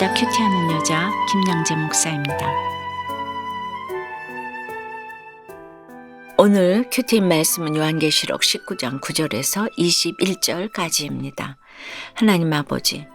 날마다 큐티하는 여자 김양재 목사입니다. 오늘 큐티인 말씀은 요한계시록 19장 9절에서 21절까지입니다. 하나님 아버지,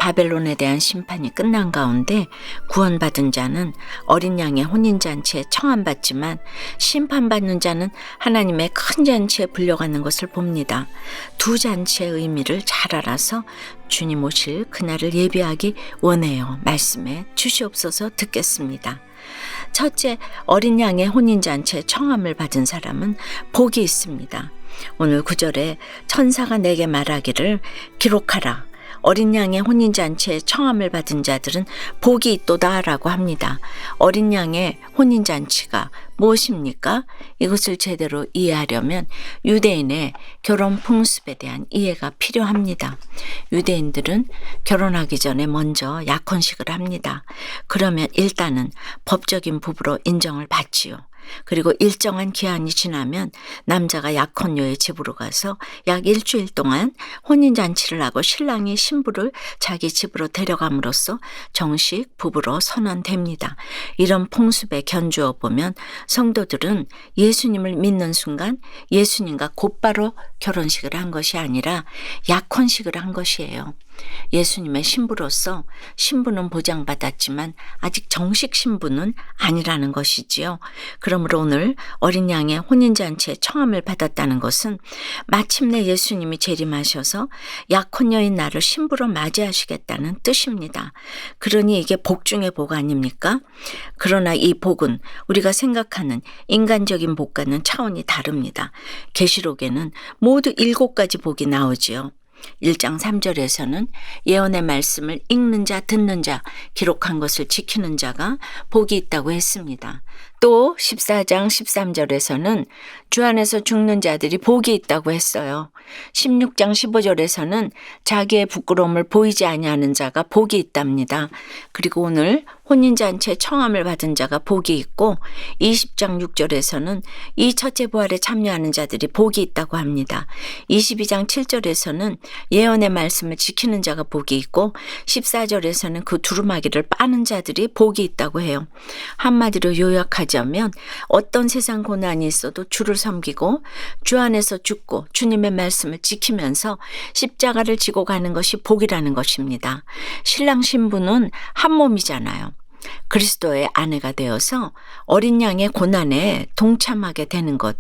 바벨론에 대한 심판이 끝난 가운데 구원받은 자는 어린 양의 혼인잔치에 청함받지만 심판받는 자는 하나님의 큰 잔치에 불려가는 것을 봅니다. 두 잔치의 의미를 잘 알아서 주님 오실 그날을 예비하기 원해요. 말씀에 주시옵소서. 듣겠습니다. 첫째, 어린 양의 혼인잔치에 청함을 받은 사람은 복이 있습니다. 오늘 9절에 천사가 내게 말하기를 기록하라. 어린 양의 혼인잔치에 청함을 받은 자들은 복이 있도다 라고 합니다. 어린 양의 혼인잔치가 무엇입니까? 이것을 제대로 이해하려면 유대인의 결혼 풍습에 대한 이해가 필요합니다. 유대인들은 결혼하기 전에 먼저 약혼식을 합니다. 그러면 일단은 법적인 부부로 인정을 받지요. 그리고 일정한 기한이 지나면 남자가 약혼녀의 집으로 가서 약 일주일 동안 혼인잔치를 하고 신랑이 신부를 자기 집으로 데려감으로써 정식 부부로 선언됩니다. 이런 풍습에 견주어 보면 성도들은 예수님을 믿는 순간 예수님과 곧바로 결혼식을 한 것이 아니라 약혼식을 한 것이에요. 예수님의 신부로서 신부는 보장받았지만 아직 정식 신부는 아니라는 것이지요. 그러므로 오늘 어린 양의 혼인잔치에 청함을 받았다는 것은 마침내 예수님이 재림하셔서 약혼녀인 나를 신부로 맞이하시겠다는 뜻입니다. 그러니 이게 복 중의 복 아닙니까? 그러나 이 복은 우리가 생각하는 인간적인 복과는 차원이 다릅니다. 계시록에는 모두 7가지 복이 나오지요. 1장 3절에서는 예언의 말씀을 읽는 자, 듣는 자, 기록한 것을 지키는 자가 복이 있다고 했습니다. 또 14장 13절에서는 주 안에서 죽는 자들이 복이 있다고 했어요. 16장 15절에서는 자기의 부끄러움을 보이지 아니하는 자가 복이 있답니다. 그리고 오늘 혼인잔치에 청함을 받은 자가 복이 있고 20장 6절에서는 이 첫째 부활에 참여하는 자들이 복이 있다고 합니다. 22장 7절에서는 예언의 말씀을 지키는 자가 복이 있고 14절에서는 그 두루마기를 빠는 자들이 복이 있다고 해요. 한마디로 요약하자면 어떤 세상 고난이 있어도 주를 섬기고 주 안에서 죽고 주님의 말씀을 지키면서 십자가를 지고 가는 것이 복이라는 것입니다. 신랑 신부는 한 몸이잖아요. 그리스도의 아내가 되어서 어린 양의 고난에 동참하게 되는 것,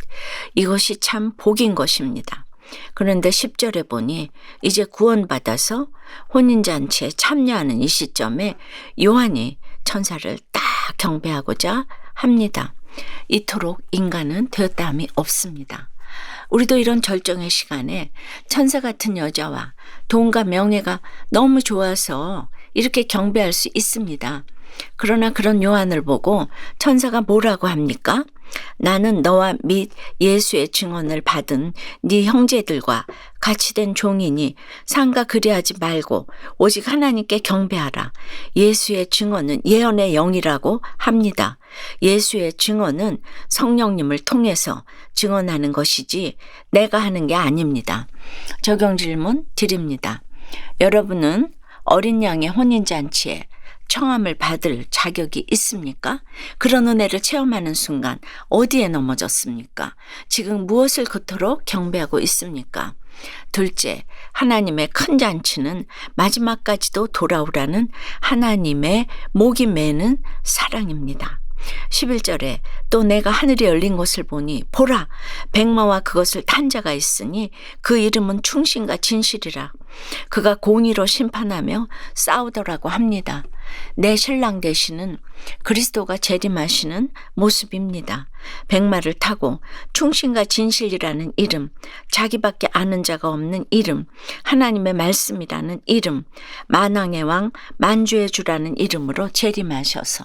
이것이 참 복인 것입니다. 그런데 10절에 보니 이제 구원받아서 혼인잔치에 참여하는 이 시점에 요한이 천사를 딱 경배하고자 합니다. 이토록 인간은 되었다함이 없습니다. 우리도 이런 절정의 시간에 천사 같은 여자와 돈과 명예가 너무 좋아서 이렇게 경배할 수 있습니다. 그러나 그런 요한을 보고 천사가 뭐라고 합니까? 나는 너와 및 예수의 증언을 받은 네 형제들과 같이 된 종이니 상가 그리하지 말고 오직 하나님께 경배하라. 예수의 증언은 예언의 영이라고 합니다. 예수의 증언은 성령님을 통해서 증언하는 것이지 내가 하는 게 아닙니다. 적용 질문 드립니다. 여러분은 어린 양의 혼인잔치에 청함을 받을 자격이 있습니까? 그런 은혜를 체험하는 순간 어디에 넘어졌습니까? 지금 무엇을 그토록 경배하고 있습니까? 둘째, 하나님의 큰 잔치는 마지막까지도 돌아오라는 하나님의 목이 매는 사랑입니다. 11절에 또 내가 하늘이 열린 것을 보니 보라 백마와 그것을 탄 자가 있으니 그 이름은 충신과 진실이라. 그가 공의로 심판하며 싸우더라고 합니다. 내 신랑 되시는 그리스도가 재림하시는 모습입니다. 백마를 타고 충신과 진실이라는 이름, 자기밖에 아는 자가 없는 이름, 하나님의 말씀이라는 이름, 만왕의 왕 만주의 주라는 이름으로 재림하셔서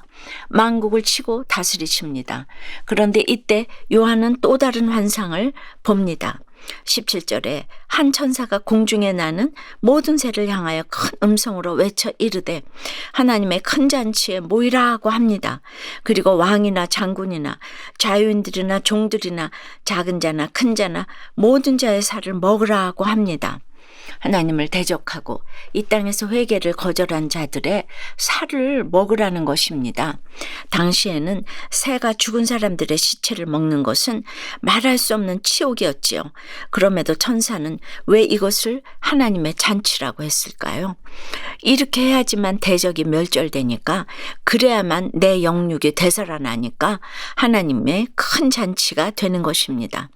만국을 치고 다스리십니다. 그런데 이때 요한은 또 다른 환상을 봅니다. 17절에 한 천사가 공중에 나는 모든 새를 향하여 큰 음성으로 외쳐 이르되 하나님의 큰 잔치에 모이라고 합니다. 그리고 왕이나 장군이나 자유인들이나 종들이나 작은 자나 큰 자나 모든 자의 살을 먹으라고 합니다. 하나님을 대적하고 이 땅에서 회개를 거절한 자들의 살을 먹으라는 것입니다. 당시에는 새가 죽은 사람들의 시체를 먹는 것은 말할 수 없는 치욕이었지요. 그럼에도 천사는 왜 이것을 하나님의 잔치라고 했을까요? 이렇게 해야지만 대적이 멸절되니까, 그래야만 내 영육이 되살아나니까 하나님의 큰 잔치가 되는 것입니다.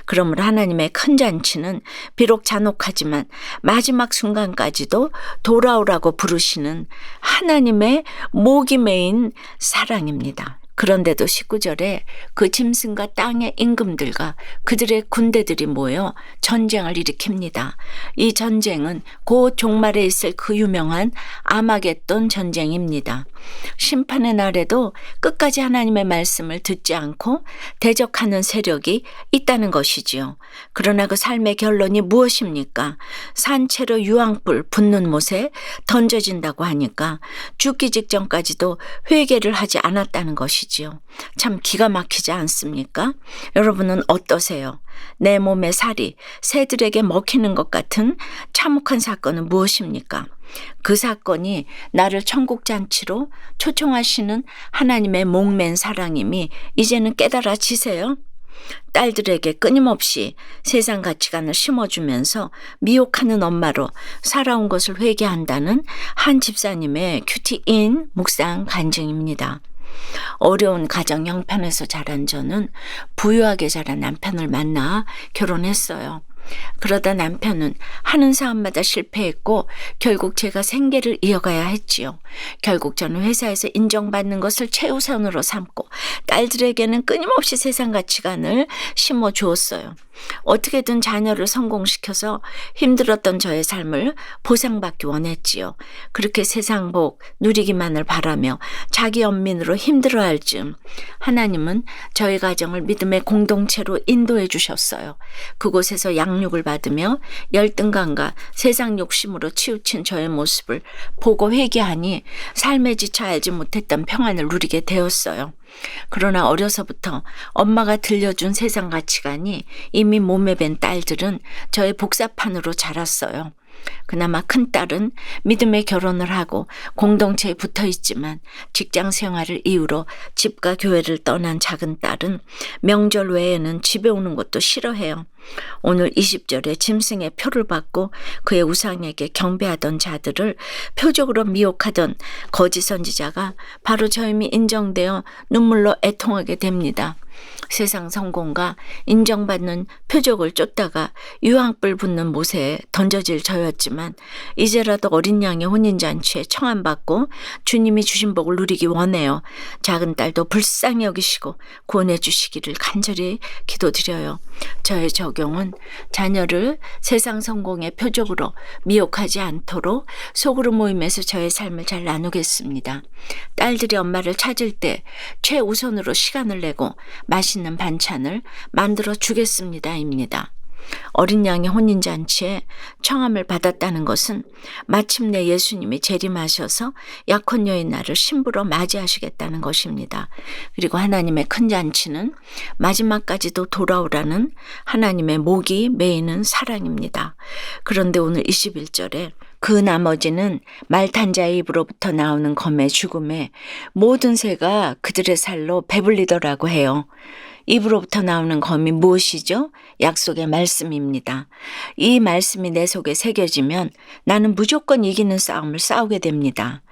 그러므로 하나님의 큰 잔치는 비록 잔혹하지만 마지막 순간까지도 돌아오라고 부르시는 하나님의 목이 메인 사랑입니다. 그런데도 19절에 그 짐승과 땅의 임금들과 그들의 군대들이 모여 전쟁을 일으킵니다. 이 전쟁은 곧 종말에 있을 그 유명한 아마겟돈 전쟁입니다. 심판의 날에도 끝까지 하나님의 말씀을 듣지 않고 대적하는 세력이 있다는 것이지요. 그러나 그 삶의 결론이 무엇입니까? 산채로 유황불 붙는 못에 던져진다고 하니까 죽기 직전까지도 회개를 하지 않았다는 것이지요. 참 기가 막히지 않습니까? 여러분은 어떠세요? 내 몸의 살이 새들에게 먹히는 것 같은 참혹한 사건은 무엇입니까? 그 사건이 나를 천국잔치로 초청하시는 하나님의 목맨 사랑임이 이제는 깨달아지세요? 딸들에게 끊임없이 세상 가치관을 심어주면서 미혹하는 엄마로 살아온 것을 회개한다는 한 집사님의 큐티인 묵상 간증입니다. 어려운 가정 형편에서 자란 저는 부유하게 자란 남편을 만나 결혼했어요. 그러다 남편은 하는 사업마다 실패했고 결국 제가 생계를 이어가야 했지요. 결국 저는 회사에서 인정받는 것을 최우선으로 삼고 딸들에게는 끊임없이 세상 가치관을 심어주었어요. 어떻게든 자녀를 성공시켜서 힘들었던 저의 삶을 보상받기 원했지요. 그렇게 세상 복 누리기만을 바라며 자기 연민으로 힘들어할 즈음 하나님은 저희 가정을 믿음의 공동체로 인도해 주셨어요. 그곳에서 양육을 받으며 열등감과 세상 욕심으로 치우친 저의 모습을 보고 회개하니 삶에 지쳐 알지 못했던 평안을 누리게 되었어요. 그러나 어려서부터 엄마가 들려준 세상 가치관이 이미 몸에 밴 딸들은 저의 복사판으로 자랐어요. 그나마 큰딸은 믿음의 결혼을 하고 공동체에 붙어 있지만 직장 생활을 이유로 집과 교회를 떠난 작은 딸은 명절 외에는 집에 오는 것도 싫어해요. 오늘 20절에 짐승의 표를 받고 그의 우상에게 경배하던 자들을 표적으로 미혹하던 거짓 선지자가 바로 저임이 인정되어 눈물로 애통하게 됩니다. 세상 성공과 인정받는 표적을 쫓다가 유황불 붙는 못에 던져질 저였지만 이제라도 어린 양의 혼인잔치에 청함받고 주님이 주신 복을 누리기 원해요. 작은 딸도 불쌍히 여기시고 구원해 주시기를 간절히 기도드려요. 저의 적용은 자녀를 세상 성공의 표적으로 미혹하지 않도록 소그룹 모임에서 저의 삶을 잘 나누겠습니다. 딸들이 엄마를 찾을 때 최우선으로 시간을 내고 맛있는 반찬을 만들어 주겠습니다입니다. 어린 양의 혼인잔치에 청함을 받았다는 것은 마침내 예수님이 재림하셔서 약혼 여인 나를 신부로 맞이하시겠다는 것입니다. 그리고 하나님의 큰 잔치는 마지막까지도 돌아오라는 하나님의 목이 메이는 사랑입니다. 그런데 오늘 21절에 그 나머지는 말탄 자의 입으로부터 나오는 검의 죽음에 모든 새가 그들의 살로 배불리더라고 해요. 입으로부터 나오는 검이 무엇이죠? 약속의 말씀입니다. 이 말씀이 내 속에 새겨지면 나는 무조건 이기는 싸움을 싸우게 됩니다.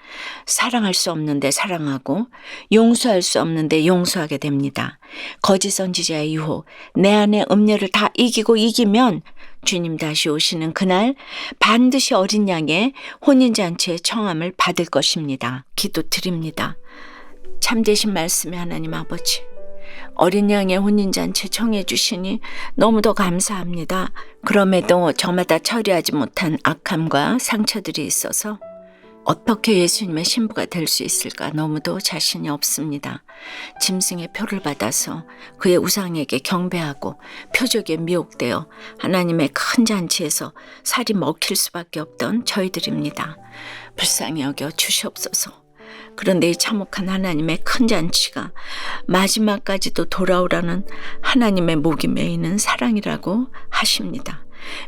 사랑할 수 없는데 사랑하고 용서할 수 없는데 용서하게 됩니다. 거짓 선지자의 유혹, 내 안의 음료를 다 이기면 주님 다시 오시는 그날 반드시 어린 양의 혼인잔치의 청함을 받을 것입니다. 기도드립니다. 참되신 말씀의 하나님 아버지, 어린 양의 혼인잔치 청해 주시니 너무도 감사합니다. 그럼에도 저마다 처리하지 못한 악함과 상처들이 있어서 어떻게 예수님의 신부가 될 수 있을까 너무도 자신이 없습니다. 짐승의 표를 받아서 그의 우상에게 경배하고 표적에 미혹되어 하나님의 큰 잔치에서 살이 먹힐 수밖에 없던 저희들입니다. 불쌍히 여겨 주시옵소서. 그런데 이 참혹한 하나님의 큰 잔치가 마지막까지도 돌아오라는 하나님의 목이 메이는 사랑이라고 하십니다.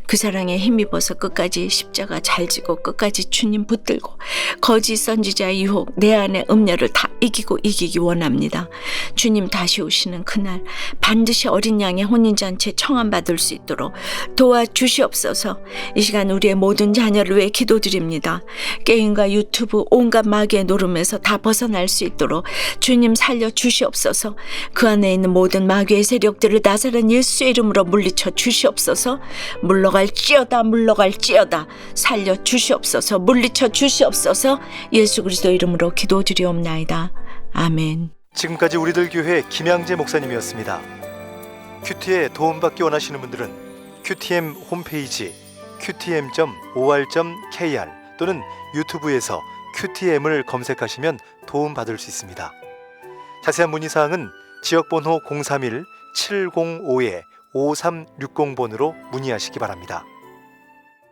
그 사랑에 힘입어서 끝까지 십자가 잘 지고 끝까지 주님 붙들고 거짓 선지자의 유혹, 내 안의 음녀를 다 이기기 원합니다. 주님 다시 오시는 그날 반드시 어린 양의 혼인잔치에 청함받을 수 있도록 도와주시옵소서. 이 시간 우리의 모든 자녀를 위해 기도드립니다. 게임과 유튜브 온갖 마귀의 노름에서 다 벗어날 수 있도록 주님 살려주시옵소서. 그 안에 있는 모든 마귀의 세력들을 나사렛 예수의 이름으로 물리쳐 주시옵소서. 물러갈지어다 살려주시옵소서. 물리쳐 주시옵소서. 예수 그리스도 이름으로 기도드리옵나이다. 아멘. 지금까지 우리들 교회 김양재 목사님이었습니다. 큐티에 도움받기 원하시는 분들은 QTM 홈페이지 qtm.or.kr 또는 유튜브에서 QTM을 검색하시면 도움받을 수 있습니다. 자세한 문의사항은 지역번호 031-705-5360번으로 문의하시기 바랍니다.